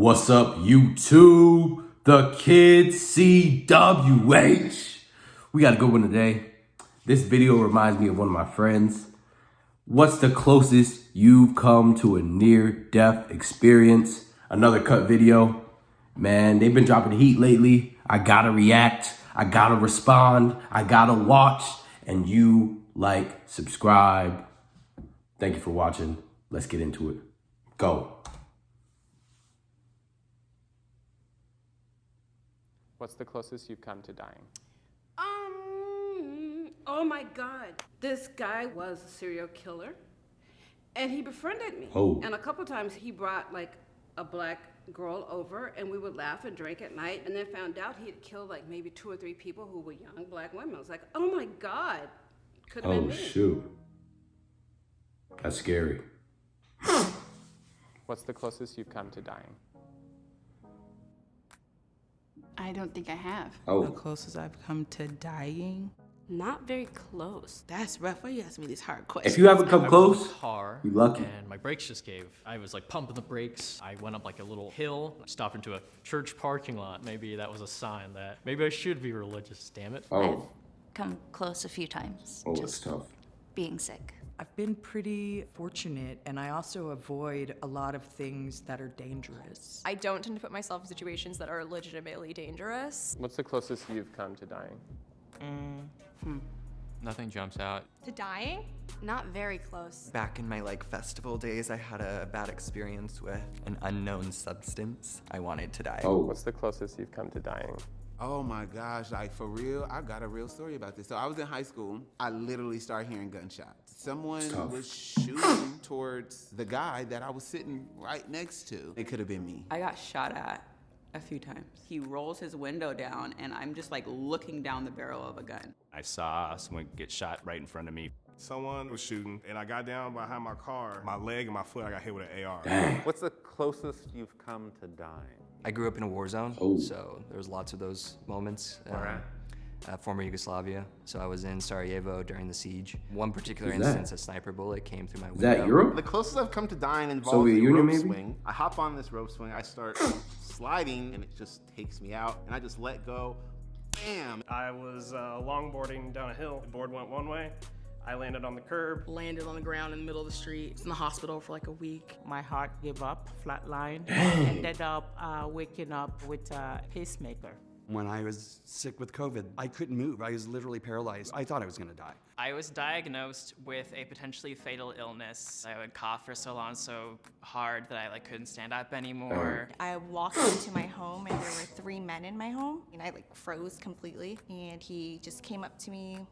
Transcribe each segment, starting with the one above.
What's up, YouTube? The Kid CWH. We got a good one today. This video reminds me of one of my friends. What's the closest you've come to a near-death experience? Another cut video. Man, they've been dropping heat lately. I gotta react. I gotta respond. I gotta watch. And you like, subscribe. Thank you for watching. Let's get into it. Go. What's the closest you've come to dying? Oh my God. This guy was a serial killer and he befriended me. Oh. And a couple times he brought like a black girl over and we would laugh and drink at night, and then found out he had killed like maybe 2 or 3 people who were young black women. I was like, oh my God. Could have been Oh, me. shoot. That's scary. What's the closest you've come to dying? I don't think I have. The Oh, closest I've come to dying. Not very close. That's rough. Why you asking me these hard questions? if you haven't come I was close, in a car, you lucky. and my brakes just gave. I was like pumping the brakes. I went up like a little hill, stopped into a church parking lot. Maybe that was a sign that maybe I should be religious. Damn it. Oh, Come close a few times. oh, it's just tough. being sick. I've been pretty fortunate, and I also avoid a lot of things that are dangerous. I don't tend to put myself in situations that are legitimately dangerous. What's the closest you've come to dying? Nothing jumps out. To dying? Not very close. Back in my festival days, I had a bad experience with an unknown substance. I wanted to die. Oh, What's the closest you've come to dying? Oh my gosh, for real, I got a real story about this. So I was in high school. I literally started hearing gunshots. Someone Tough. was shooting towards the guy that I was sitting right next to. It could have been me. I got shot at a few times. He rolls his window down, and I'm just looking down the barrel of a gun. I saw someone get shot right in front of me. Someone was shooting, and I got down behind my car. My leg and my foot, I got hit with an AR. dang. What's the closest you've come to dying? I grew up in a war zone, Oh. so there was lots of those moments. Where Former Yugoslavia. So I was in Sarajevo during the siege. One particular Who's that? instance, a sniper bullet came through my Is window. that Europe? The closest I've come to dying involves Soviet a Union, rope maybe? swing. I hop on this rope swing, I start sliding, and it just takes me out, and I just let go. Bam! I was longboarding down a hill. The board went one way. I landed on the curb. Landed on the ground in the middle of the street. Was in the hospital for a week. My heart gave up, flatlined, ended up waking up with a pacemaker. When I was sick with COVID, I couldn't move. I was literally paralyzed. I thought I was gonna die. I was diagnosed with a potentially fatal illness. I would cough for so long, so hard that I couldn't stand up anymore. I walked into my home and there were 3 men in my home, and I froze completely. And he just came up to me,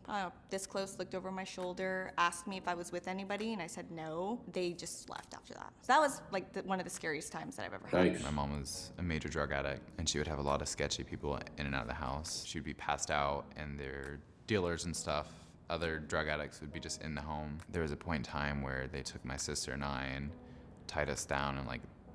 this close, looked over my shoulder, asked me if I was with anybody, and I said no. They just left after that. So that was one of the scariest times that I've ever had. Yikes. My mom was a major drug addict, and she would have a lot of sketchy people in and out of the house. She'd be passed out, and their dealers and stuff, other drug addicts would be just in the home. There was a point in time where they took my sister and I and tied us down and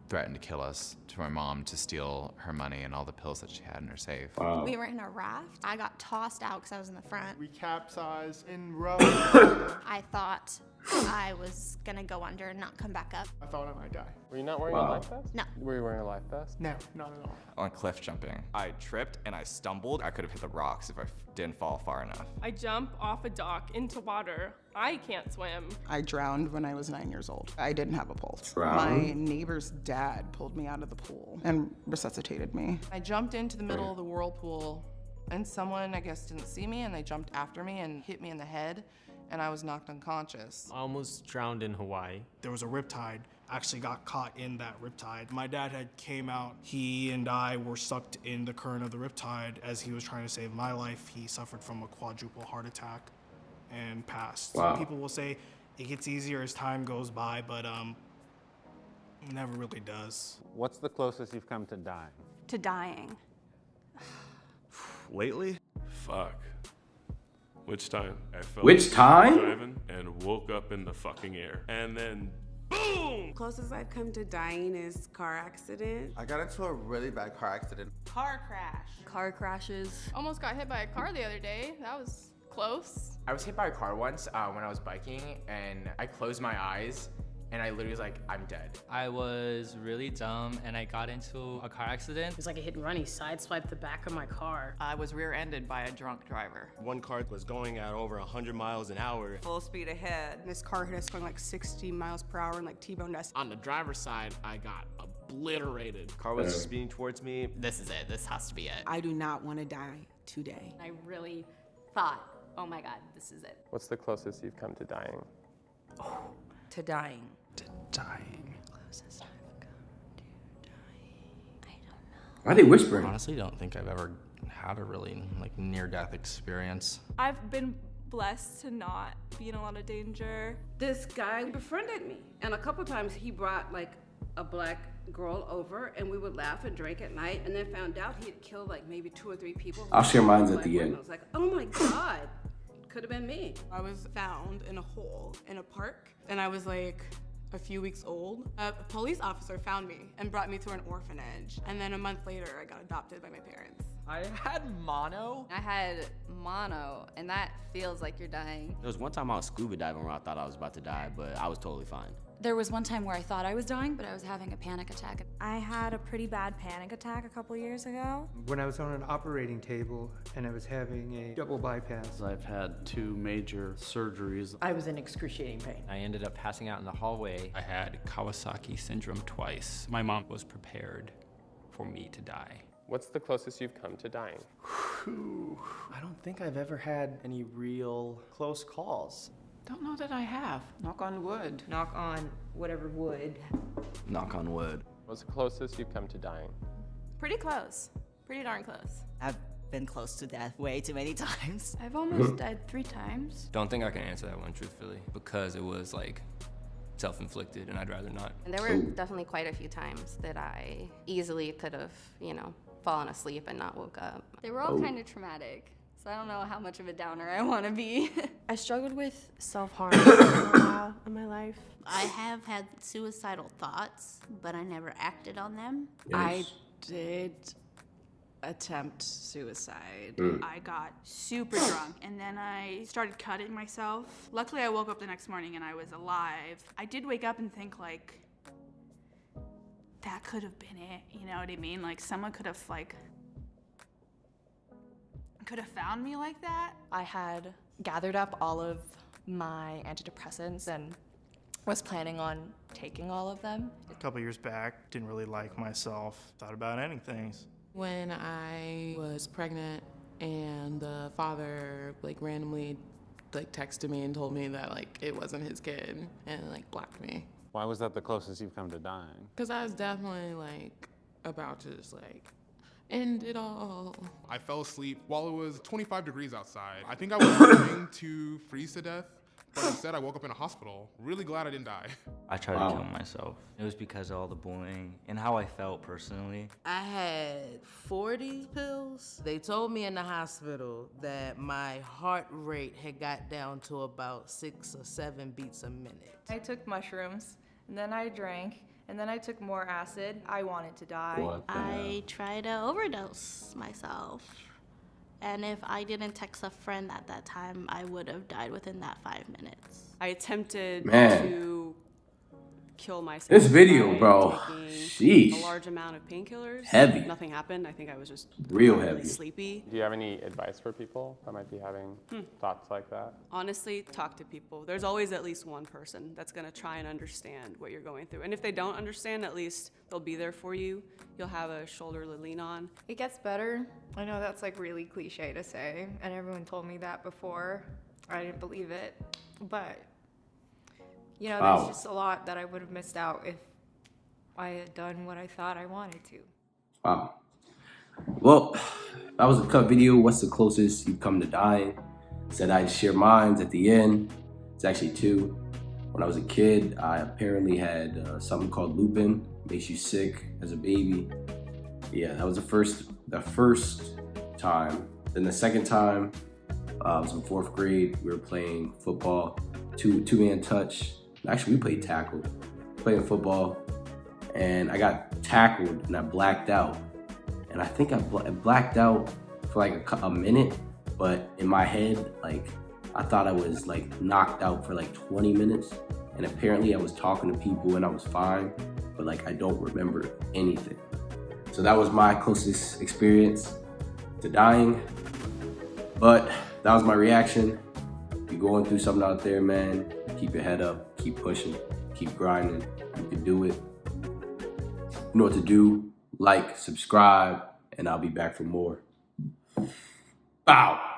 threatened to kill us, to my mom to steal her money and all the pills that she had in her safe. Wow. We were in a raft. I got tossed out because I was in the front. We capsized in rough. I thought I was gonna go under and not come back up. I thought I might die. Were you not wearing a Wow. life vest? No. Were you wearing a life vest? No, not at all. On cliff jumping, I tripped and I stumbled. I could have hit the rocks if I didn't fall far enough. I jump off a dock into water. I can't swim. I drowned when I was 9 years old. I didn't have a pulse. Drowned? My neighbor's dad pulled me out of the pool and resuscitated me. I jumped into the middle of the whirlpool, and someone, I guess, didn't see me, and they jumped after me and hit me in the head, and I was knocked unconscious. I almost drowned in Hawaii. There was a riptide. Actually got caught in that riptide. My dad had came out. He and I were sucked in the current of the riptide. As he was trying to save my life, he suffered from a quadruple heart attack and passed. Wow. People will say it gets easier as time goes by, but it never really does. What's the closest you've come to dying? To dying. Lately? Fuck. Which time? I felt Which time? driving and woke up in the fucking air. And then boom! Closest I've come to dying is car accident. I got into a really bad car accident. Car crash. Car crashes. Almost got hit by a car the other day. That was close. I was hit by a car once when I was biking, and I closed my eyes and I literally was like, I'm dead. I was really dumb and I got into a car accident. It was like a hit and run. He sideswiped the back of my car. I was rear-ended by a drunk driver. One car was going at over 100 miles an hour. Full speed ahead. This car hit us going like 60 miles per hour and like T-boned us. On the driver's side, I got obliterated. Car was just speeding towards me. This is it. This has to be it. I do not want to die today. I really thought, oh my God, this is it. What's the closest you've come to dying? To dying. To dying. Closest I've come to dying. I don't know. Why are they whispering? Honestly, don't think I've ever had a really near-death experience. I've been blessed to not be in a lot of danger. This guy befriended me, and a couple times he brought like a black girl over, and we would laugh and drink at night, and then found out he had killed like maybe 2 or 3 people. I'll share mine at the end. I was like, oh my God, could have been me. I was found in a hole in a park, and I was like a few weeks old. A police officer found me and brought me to an orphanage, and then a month later I got adopted by my parents. I had mono. I had mono, and that feels like you're dying. There was one time I was scuba diving where I thought I was about to die, but I was totally fine. There was one time where I thought I was dying, but I was having a panic attack. I had a pretty bad panic attack a couple years ago. When I was on an operating table and I was having a double bypass. I've had 2 major surgeries. I was in excruciating pain. I ended up passing out in the hallway. I had Kawasaki syndrome twice. My mom was prepared for me to die. What's the closest you've come to dying? I don't think I've ever had any real close calls. Don't know that I have. Knock on wood. Knock on whatever wood. Knock on wood. What's the closest you've come to dying? Pretty close. Pretty darn close. I've been close to death way too many times. I've almost died 3 times. Don't think I can answer that one truthfully because it was like self-inflicted and I'd rather not. And there were definitely quite a few times that I easily could have, fallen asleep and not woke up. They were all kind of traumatic. So I don't know how much of a downer I want to be. I struggled with self-harm for a while in my life. I have had suicidal thoughts, but I never acted on them. Yes. I did attempt suicide. I got super drunk and then I started cutting myself. Luckily, I woke up the next morning and I was alive. I did wake up and think like, that could have been it. You know what I mean? Like someone could have found me like that. I had gathered up all of my antidepressants and was planning on taking all of them. A couple years back, didn't really like myself, thought about ending things. When I was pregnant and the father randomly texted me and told me that it wasn't his kid and blocked me. Why was that the closest you've come to dying? Because I was definitely about to just end it all. I fell asleep while it was 25 degrees outside. I think I was going to freeze to death, but instead I woke up in a hospital. Really glad I didn't die. I tried to kill myself. It was because of all the bullying and how I felt personally. I had 40 pills. They told me in the hospital that my heart rate had got down to about 6 or 7 beats a minute. I took mushrooms, and then I drank, and then I took more acid. I wanted to die. I tried to overdose myself. And if I didn't text a friend at that time, I would have died within that 5 minutes. I attempted Man. to kill myself. This video, by bro. taking Sheesh. a large amount of painkillers. Heavy. Nothing happened. I think I was just Real really heavy. sleepy. Do you have any advice for people that might be having thoughts like that? Honestly, talk to people. There's always at least one person that's gonna try and understand what you're going through. And if they don't understand, at least they'll be there for you. You'll have a shoulder to lean on. It gets better. I know that's really cliche to say, and everyone told me that before. I didn't believe it, but there's just a lot that I would have missed out if I had done what I thought I wanted to. Wow. Well, that was a cut video. What's the closest you've come to dying? Said I'd share mine at the end. It's actually 2. When I was a kid, I apparently had something called lupin. Makes you sick as a baby. Yeah, that was the first time. Then the second time, I was in 4th grade. We were playing football, two-man touch. Actually, we played tackle. Playing football, and I got tackled and I blacked out. And I think I blacked out for a minute, but in my head, I thought I was knocked out for 20 minutes. And apparently I was talking to people and I was fine, but like I don't remember anything. So that was my closest experience to dying. But that was my reaction. If you're going through something out there, man, keep your head up, keep pushing, keep grinding. You can do it. You know what to do. Like, subscribe, and I'll be back for more. Bow.